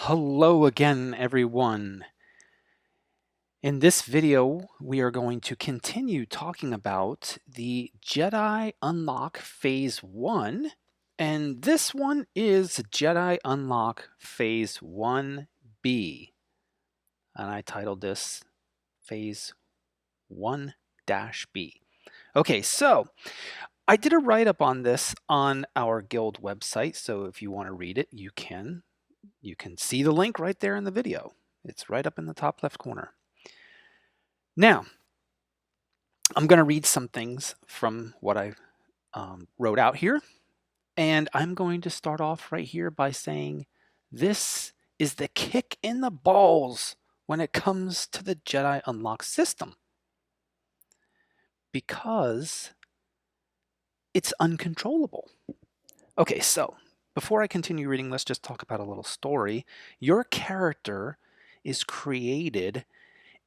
Hello again, everyone. In this video, we are going to continue talking about the Jedi Unlock Phase 1, and this one is Jedi Unlock Phase 1B. And I titled this Phase 1-B. Okay, so I did a write-up on this on our guild website, so if you want to read it, you can. You can see the link right there in the video. It's right up in the top left corner. Now, I'm going to read some things from what I wrote out here. And I'm going to start off right here by saying this is the kick in the balls when it comes to the Jedi Unlock system. Because it's uncontrollable. Okay, so before I continue reading, let's just talk about a little story. Your character is created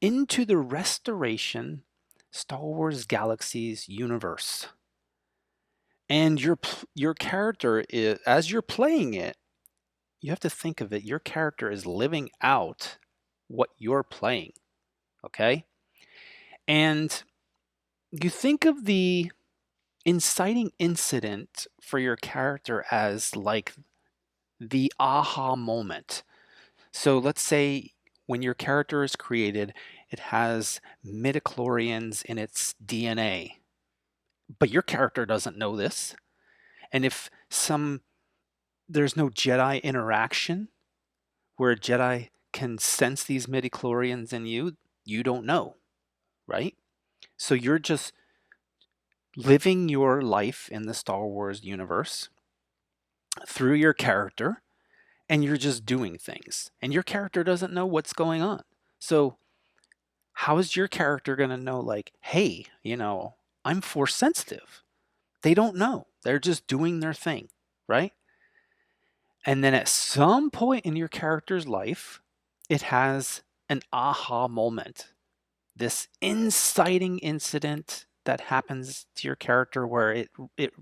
into the Restoration Star Wars Galaxy's universe. And your character is, as you're playing it, you have to think of it, your character is living out what you're playing, okay? And you think of the inciting incident for your character as like the aha moment. So let's say when your character is created, it has midichlorians in its DNA. But your character doesn't know this. And if there's no Jedi interaction where a Jedi can sense these midichlorians in you, you don't know, right? So you're just living your life in the Star Wars universe through your character, and you're just doing things. And your character doesn't know what's going on. So how is your character going to know, like, hey, I'm force sensitive? They don't know. They're just doing their thing, right? And then at some point in your character's life, it has an aha moment. This inciting incident that happens to your character where it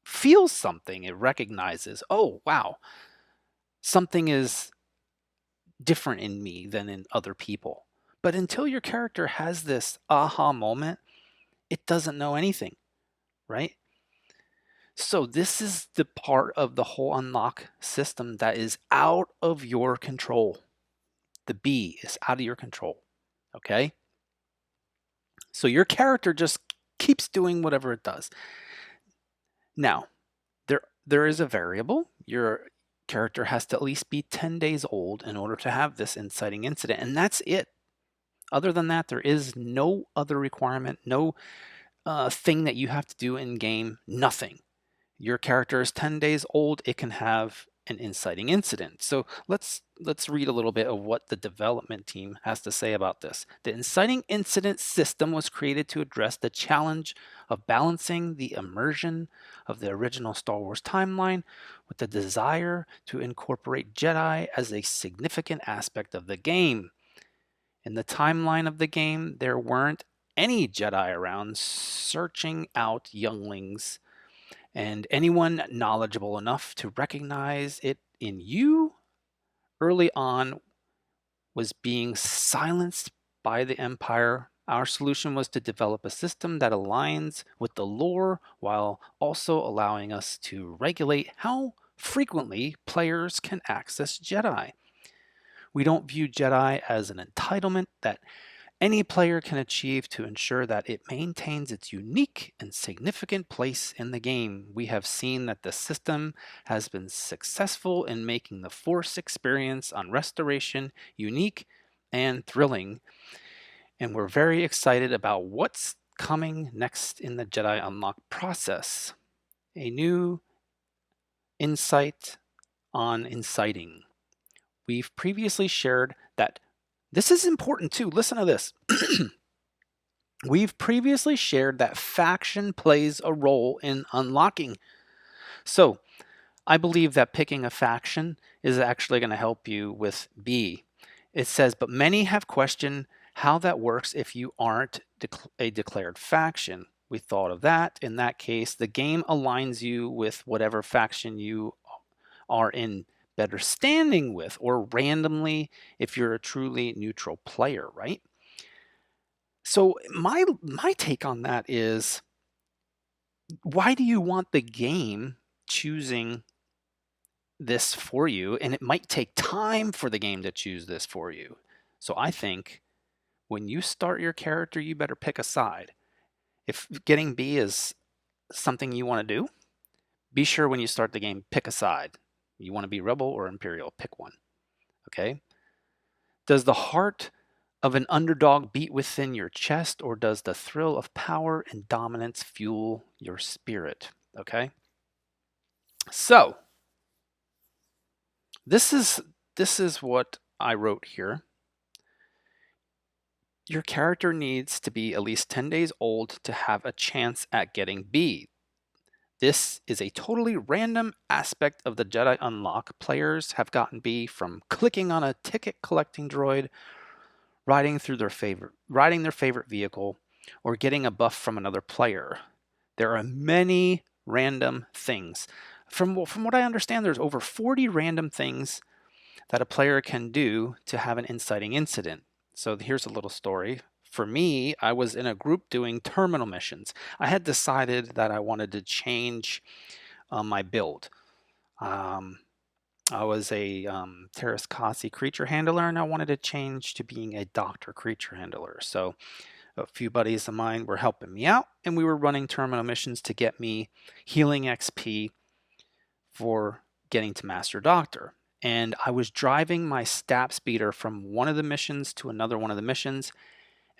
feels something, it recognizes, oh, wow, something is different in me than in other people. But until your character has this aha moment, it doesn't know anything, right? So this is the part of the whole unlock system that is out of your control. The B is out of your control, okay? So your character just keeps doing whatever it does. Now, there is a variable. Your character has to at least be 10 days old in order to have this inciting incident, and that's it. Other than that, there is no other requirement, no thing that you have to do in game, nothing. Your character is 10 days old, it can have an inciting incident. So let's read a little bit of what the development team has to say about this. The inciting incident system was created to address the challenge of balancing the immersion of the original Star Wars timeline with the desire to incorporate Jedi as a significant aspect of the game. In the timeline of the game, there weren't any Jedi around searching out younglings, and anyone knowledgeable enough to recognize it in you early on was being silenced by the Empire. Our solution was to develop a system that aligns with the lore while also allowing us to regulate how frequently players can access Jedi. We don't view Jedi as an entitlement that any player can achieve to ensure that it maintains its unique and significant place in the game. We have seen that the system has been successful in making the Force experience on Restoration unique and thrilling, and we're very excited about what's coming next in the Jedi Unlock process. A new insight on inciting. We've previously shared that this is important too. Listen to this. We've previously shared that faction plays a role in unlocking. So I believe that picking a faction is actually going to help you with B. It says, but many have questioned how that works if you aren't a declared faction. We thought of that. In that case, the game aligns you with whatever faction you are in better standing with, or randomly if you're a truly neutral player, right? So my take on that is, why do you want the game choosing this for you? And it might take time for the game to choose this for you. So I think when you start your character, you better pick a side. If getting B is something you want to do, be sure when you start the game, pick a side. You want to be Rebel or Imperial, pick one. Okay? Does the heart of an underdog beat within your chest, or does the thrill of power and dominance fuel your spirit? Okay? So, this is what I wrote here. Your character needs to be at least 10 days old to have a chance at getting B. This is a totally random aspect of the Jedi unlock. Players have gotten B from clicking on a ticket collecting droid, riding their favorite vehicle, or getting a buff from another player. There are many random things. From what I understand, there's over 40 random things that a player can do to have an inciting incident. So here's a little story. For me, I was in a group doing terminal missions. I had decided that I wanted to change my build. I was a Terras Kasi creature handler, and I wanted to change to being a doctor creature handler. So a few buddies of mine were helping me out, and we were running terminal missions to get me healing XP for getting to Master Doctor. And I was driving my stab speeder from one of the missions to another one of the missions,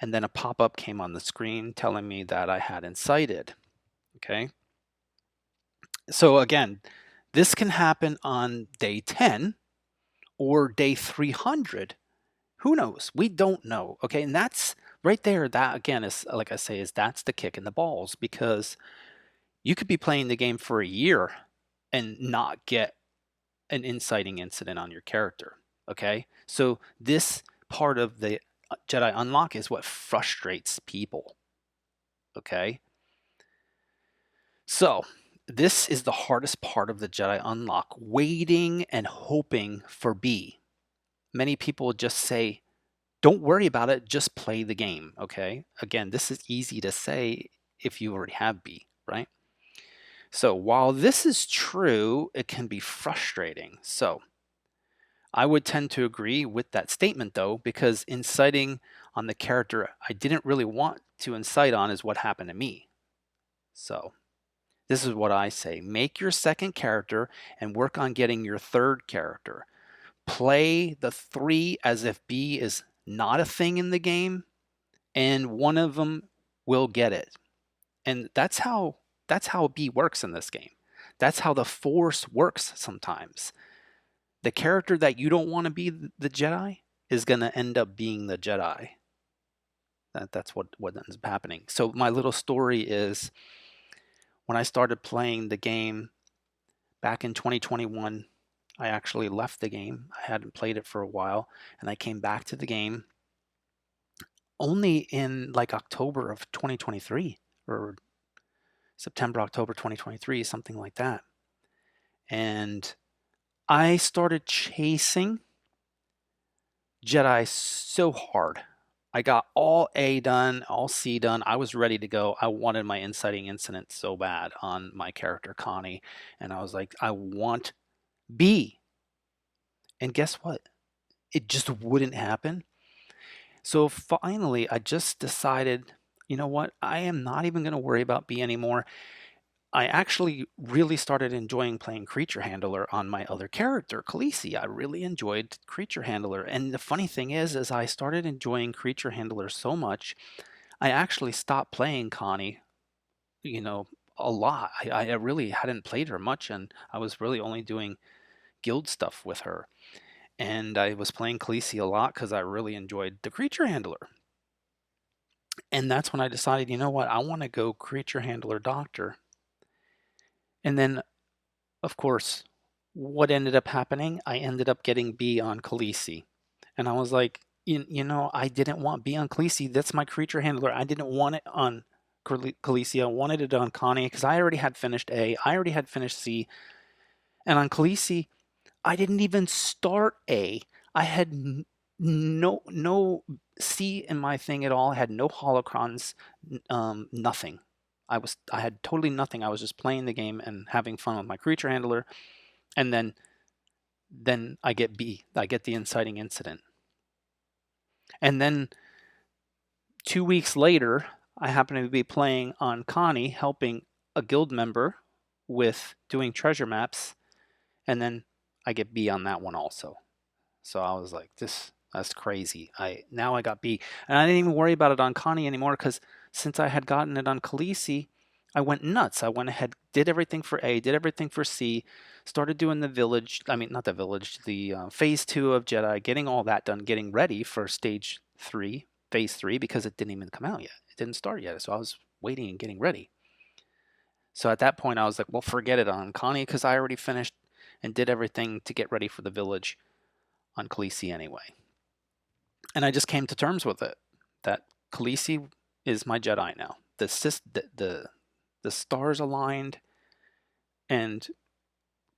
and then a pop-up came on the screen telling me that I had incited. Okay. So again, this can happen on day 10 or day 300. Who knows? We don't know. Okay. And that's right there. That again is, like I say, that's the kick in the balls, because you could be playing the game for a year and not get an inciting incident on your character. Okay. So this part of the Jedi unlock is what frustrates people. Okay. So this is the hardest part of the Jedi unlock, waiting and hoping for B. Many people just say, don't worry about it, just play the game. Okay. Again, this is easy to say if you already have B, right? So while this is true, it can be frustrating. So I would tend to agree with that statement, though, because inciting on the character I didn't really want to incite on is what happened to me. So this is what I say. Make your second character and work on getting your third character. Play the 3 as if B is not a thing in the game, and one of them will get it. And that's how B works in this game. That's how the Force works sometimes. The character that you don't want to be the Jedi is going to end up being the Jedi. That's what ends up happening. So my little story is, when I started playing the game back in 2021, I actually left the game. I hadn't played it for a while, and I came back to the game only in like October of 2023, or September, October 2023, something like that. And I started chasing Jedi so hard. I got all A done, all C done. I was ready to go. I wanted my inciting incident so bad on my character, Connie. And I was like, I want B. And guess what? It just wouldn't happen. So finally, I just decided, you know what? I am not even going to worry about B anymore. I actually really started enjoying playing Creature Handler on my other character, Khaleesi. I really enjoyed Creature Handler. And the funny thing is I started enjoying Creature Handler so much, I actually stopped playing Connie, a lot. I really hadn't played her much, and I was really only doing guild stuff with her. And I was playing Khaleesi a lot because I really enjoyed the Creature Handler. And that's when I decided, you know what, I want to go Creature Handler Doctor. And then, of course, what ended up happening, I ended up getting B on Khaleesi. And I was like, I didn't want B on Khaleesi. That's my creature handler. I didn't want it on Khaleesi. I wanted it on Connie because I already had finished A. I already had finished C. And on Khaleesi, I didn't even start A. I had no C in my thing at all. I had no holocrons, nothing. I had totally nothing. I was just playing the game and having fun with my creature handler, and then I get B. I get the inciting incident, and then 2 weeks later, I happen to be playing on Connie, helping a guild member with doing treasure maps, and then I get B on that one also. So I was like, that's crazy. I got B, and I didn't even worry about it on Connie anymore because since I had gotten it on Khaleesi, I went nuts. I went ahead, did everything for A, did everything for C, started doing the village. I mean, not the village, the phase 2 of Jedi, getting all that done, getting ready for stage 3, phase 3, because it didn't even come out yet. It didn't start yet, so I was waiting and getting ready. So at that point, I was like, well, forget it on Connie because I already finished and did everything to get ready for the village on Khaleesi anyway. And I just came to terms with it that Khaleesi is my Jedi now. The stars aligned, and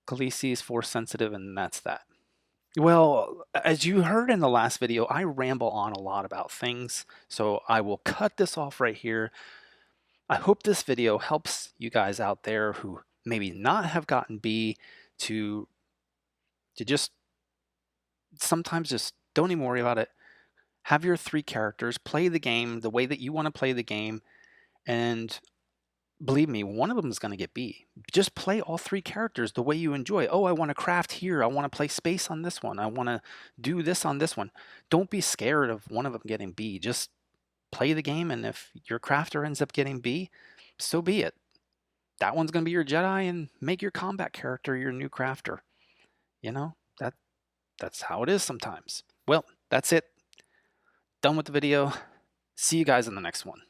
Khaleesi is force sensitive, and that's that. Well, as you heard in the last video, I ramble on a lot about things, so I will cut this off right here. I hope this video helps you guys out there who maybe not have gotten B to just sometimes just don't even worry about it. Have your 3 characters, play the game the way that you want to play the game, and believe me, one of them is going to get B. Just play all 3 characters the way you enjoy. Oh, I want to craft here. I want to play space on this one. I want to do this on this one. Don't be scared of one of them getting B. Just play the game, and if your crafter ends up getting B, so be it. That one's going to be your Jedi, and make your combat character your new crafter. You know, that's how it is sometimes. Well, that's it. Done with the video. See you guys in the next one.